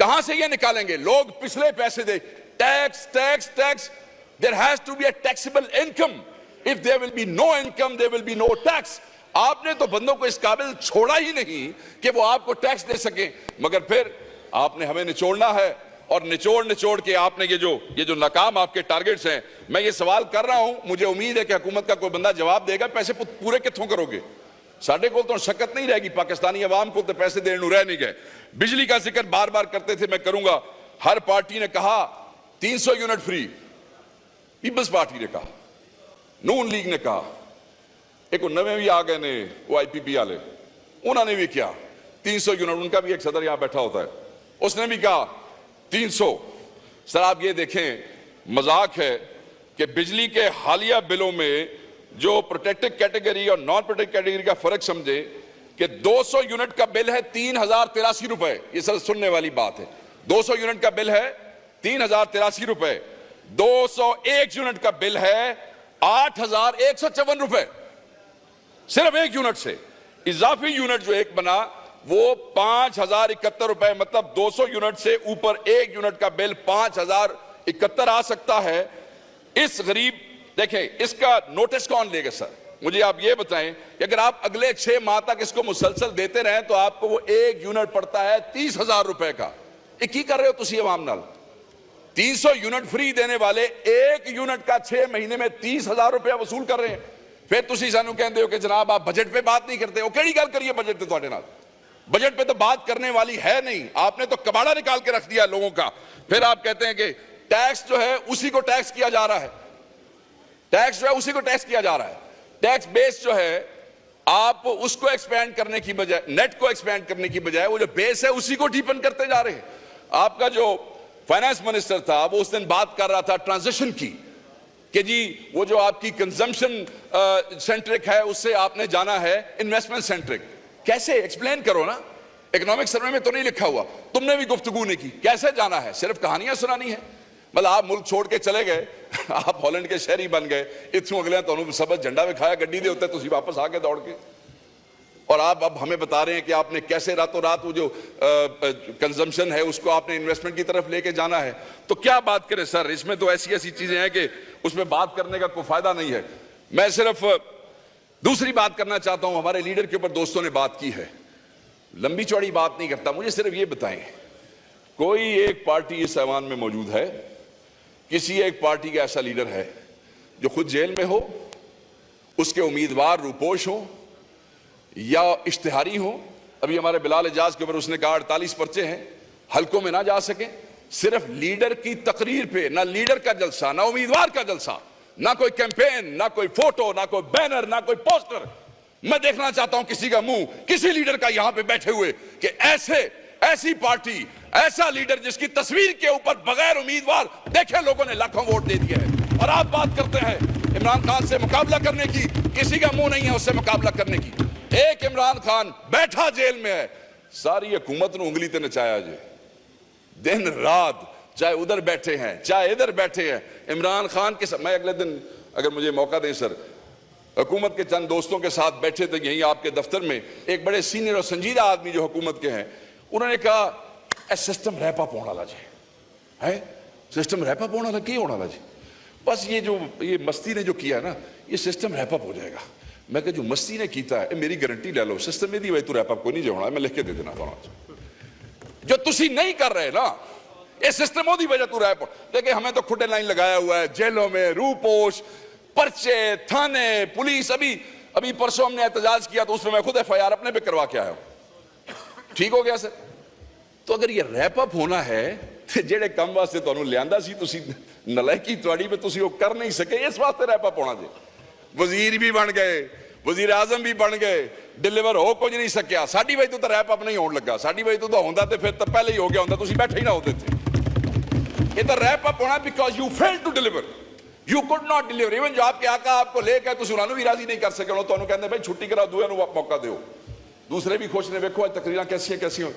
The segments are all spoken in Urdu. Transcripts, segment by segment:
کہاں سے یہ نکالیں گے؟ لوگ پچھلے پیسے دے. Tax tax tax. There has to be a taxable income. If there will be no income, there will be no tax. آپ نے تو بندوں کو اس قابل چھوڑا ہی نہیں کہ وہ آپ کو ٹیکس دے سکیں، مگر پھر آپ نے ہمیں نچوڑنا ہے، اور نچوڑ کے آپ نے یہ جو ناکام آپ کے ٹارگٹس ہیں. میں یہ سوال کر رہا ہوں، مجھے امید ہے کہ حکومت کا کوئی بندہ جواب دے گا. پیسے پورے کتوں کرو گے؟ ساڑھے کو تو شکت نہیں رہے گی، پاکستانی عوام کو تو پیسے دینے رہ نہیں گئے. بجلی کا ذکر بار بار کرتے تھے، میں کروں گا. ہر پارٹی نے کہا 300 یونٹ فری. پیپلز پارٹی نے کہا، نون لیگ نے کہا، ایک نویں بھی آ گئے نے وہ آئی پی پی والے، انہوں نے بھی کیا 300 یونٹ. ان کا بھی ایک صدر یہاں بیٹھا ہوتا ہے، اس نے بھی کہا 300. سر آپ یہ دیکھیں، مذاق ہے کہ بجلی کے حالیہ بلوں میں جو پروٹیکٹڈ کیٹیگری اور نان پروٹیکٹڈ کیٹیگری کا فرق سمجھے کہ 200 یونٹ کا بل ہے 3083 روپے. یہ سر سننے والی بات ہے. 200 یونٹ کا بل ہے 3083 روپے. 201 یونٹ کا بل ہے 8154 روپے. صرف ایک یونٹ سے. اضافی یونٹ جو ایک بنا وہ 5071 روپے. مطلب 200 یونٹ سے اوپر ایک یونٹ کا بل 5071 آ سکتا ہے. اس غریب دیکھیں، اس کا نوٹس کون لے گا؟ سر مجھے آپ یہ بتائیں کہ اگر آپ اگلے 6 ماہ تک اس کو مسلسل دیتے رہیں تو آپ کو وہ ایک یونٹ پڑتا ہے 30,000 روپے کا. یہ کی کر رہے ہو تسی عوام نال؟ 300 یونٹ فری دینے والے ایک یونٹ کا 6 مہینے میں 30,000 روپے وصول کر رہے ہیں. پھر تسی سانو کہندے ہو کہ جناب آپ بجٹ پہ بات نہیں کرتے ہو. کیڑی گل کریے بجٹ پہ تواڈے نال؟ بجٹ پہ تو بات کرنے والی ہے نہیں. آپ نے تو کباڑا نکال کے رکھ دیا لوگوں کا. پھر آپ کہتے ہیں کہ ٹیکس جو ہے اسی کو ٹیکس کیا جا رہا ہے. ٹیکس جو ہے اسی کو ٹیکس کیا جا رہا ہے. ٹیکس بیس جو ہے آپ اس کو ایکسپینڈ کرنے کی بجائے، نیٹ کو ایکسپینڈ کرنے کی بجائے وہ جو بیس ہے اسی کو ڈیپن کرتے جا رہے ہیں. آپ کا جو فائنانس منسٹر تھا وہ اس دن بات کر رہا تھا ٹرانزیشن کی کہ جی وہ جو آپ کی کنزمپشن سینٹرک ہے اس سے آپ نے جانا ہے انویسٹمنٹ سینٹرک. کیسے؟ ایکسپلین کرو نا. اکنامک سروے میں تو نہیں لکھا ہوا، تم نے بھی گفتگو نہیں کی. کیسے جانا ہے؟ صرف کہانیاں سنانی ہے. مطلب آپ ملک چھوڑ کے چلے گئے، آپ ہالینڈ کے شہری بن گئے، اتھوں اگلے تو سبز جھنڈا بھی کھایا گڈی دے ہوتے تسی واپس آ کے دوڑ کے، اور آپ اب ہمیں بتا رہے ہیں کہ آپ نے کیسے راتوں رات وہ جو کنزمپشن ہے اس کو آپ نے انویسٹمنٹ کی طرف لے کے جانا ہے. تو کیا بات کریں سر؟ اس میں تو ایسی چیزیں ہیں کہ اس میں بات کرنے کا کوئی فائدہ نہیں ہے. میں صرف دوسری بات کرنا چاہتا ہوں. ہمارے لیڈر کے اوپر دوستوں نے بات کی ہے، لمبی چوڑی بات نہیں کرتا. مجھے صرف یہ بتائیں، کوئی ایک پارٹی اس ایوان میں موجود ہے، کسی ایک پارٹی کا ایسا لیڈر ہے جو خود جیل میں ہو، اس کے امیدوار روپوش ہوں یا اشتہاری ہوں؟ ابھی ہمارے بلال اعجاز کے اوپر اس نے کہا 48 پرچے ہیں، حلقوں میں نہ جا سکیں. صرف لیڈر کی تقریر پہ، نہ لیڈر کا جلسہ، نہ امیدوار کا جلسہ، نہ کوئی کیمپین، نہ کوئی فوٹو، نہ کوئی بینر، نہ کوئی پوسٹر. میں دیکھنا چاہتا ہوں کسی کا منہ، کسی لیڈر کا یہاں پہ بیٹھے ہوئے کہ ایسی پارٹی، ایسا لیڈر جس کی تصویر کے اوپر بغیر امیدوار دیکھے لوگوں نے لاکھوں ووٹ دے دیے ہیں، اور آپ بات کرتے ہیں عمران خان سے مقابلہ کرنے کی. کسی کا منہ نہیں ہے اس سے مقابلہ کرنے کی. ایک عمران خان بیٹھا جیل میں ہے، ساری حکومت نو انگلی تے نچایا جے دن رات، چاہے ادھر بیٹھے ہیں چاہے ادھر بیٹھے ہیں. عمران خان کے ساتھ میں اگلے دن اگر مجھے موقع دیں سر، حکومت کے چند دوستوں کے ساتھ بیٹھے تھے یہیں آپ کے دفتر میں. ایک بڑے سینئر اور سنجیدہ آدمی جو حکومت کے ہیں، انہوں نے کہا سسٹم ریپ اپ ہونا جی ہے، سسٹم ریپ اپ ہونا کی ہونا جی، بس یہ مستی نے جو کیا نا یہ سسٹم ریپ اپ ہو جائے گا. میں کہ جو مستی نے کیتا ہے میری گارنٹی لے لو، سسٹم میں دی وے تو ریپ اپ کو نہیں ہونا. میں لکھ کے دے دینا جو تسی نہیں کر رہے نا، یہ سسٹم ہو دی وجہ تو ریپ. دیکھیں ہمیں تو کھٹے لائن لگایا ہوا ہے جیلوں میں، روپوش، پرچے، تھانے، پولیس. ابھی پرسوں ہم نے احتجاج کیا تو اس میں میں خود FIR اپنے پہ کروا کے آیا ہوں. ٹھیک ہو گیا سر؟ تو اگر یہ ریپ اپ ہونا ہے جیڑے کم واسطے تو لیاندہ سی تسی نلائکی تواڑی پہ تسی وہ کر نہیں سکے، اس واسطے ریپ اپ ہونا جی. وزیر بھی بن گئے، وزیر اعظم بھی بن گئے، ڈیلیور ہو کچھ نہیں سکیا. ساڈی وجہ تو ریپ اپ نہیں ہون لگا. ساڈی وجہ تو ہوندا تے پھر تو پہلے ہی ہو گیا ہوندا، تسی بیٹھے ہی نہ ہوتے تھے. یہ تو ریپ اپ ہونا because you fail to deliver, you could not deliver. Even جو آپ کے آقا آپ کو لے کے تسی انہوں بھی راضی نہیں کر سکے. انہوں تو انہوں کہندے بھائی چھٹی کرا دوے نو موقع دیو. دوسرے بھی خوش نے، دیکھو آج تقریراں کیسی ہوں.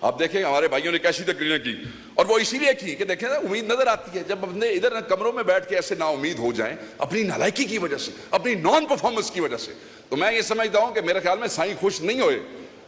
آپ دیکھیں ہمارے بھائیوں نے کیسی تقریریں کی، اور وہ اسی لیے کی کہ دیکھیں نا امید نظر آتی ہے. جب اپنے ادھر کمروں میں بیٹھ کے ایسے نا امید ہو جائیں اپنی نالائکی کی وجہ سے، اپنی نان پرفارمنس کی وجہ سے، تو میں یہ سمجھتا ہوں کہ میرے خیال میں سائیں خوش نہیں ہوئے.